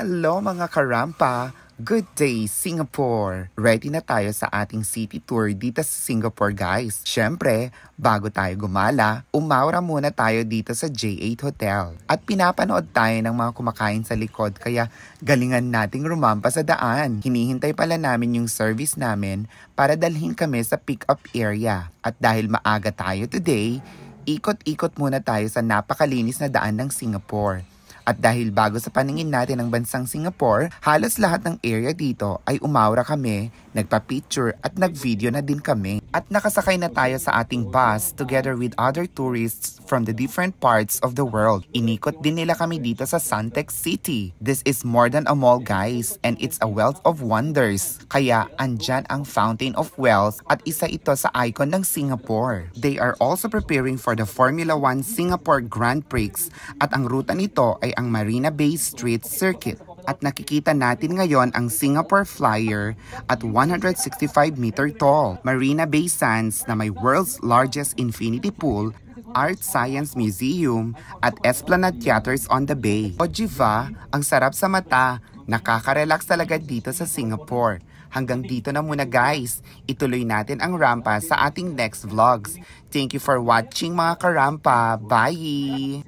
Hello mga karampa! Good day, Singapore! Ready na tayo sa ating city tour dito sa Singapore, guys. Syempre, bago tayo gumala, umawra muna tayo dito sa J8 Hotel. At pinapanood tayo ng mga kumakain sa likod kaya galingan nating rumampa sa daan. Hinihintay pala namin yung service namin para dalhin kami sa pick-up area. At dahil maaga tayo today, ikot-ikot muna tayo sa napakalinis na daan ng Singapore. At dahil bago sa paningin natin ang bansang Singapore, halos lahat ng area dito ay umawra kami, nagpa-picture at nag-video na din kami. At nakasakay na tayo sa ating bus together with other tourists from the different parts of the world. Inikot din nila kami dito sa Suntec City. This is more than a mall, guys, and it's a wealth of wonders. Kaya andyan ang Fountain of Wealth at isa ito sa icon ng Singapore. They are also preparing for the Formula 1 Singapore Grand Prix at ang ruta nito ay ang Marina Bay Street Circuit. At nakikita natin ngayon ang Singapore Flyer at 165-meter tall. Marina Bay Sands na may world's largest infinity pool, Art Science Museum at Esplanade Theaters on the Bay. O diba, ang sarap sa mata, nakaka-relax talaga dito sa Singapore. Hanggang dito na muna, guys. Ituloy natin ang rampa sa ating next vlogs. Thank you for watching mga karampa. Bye!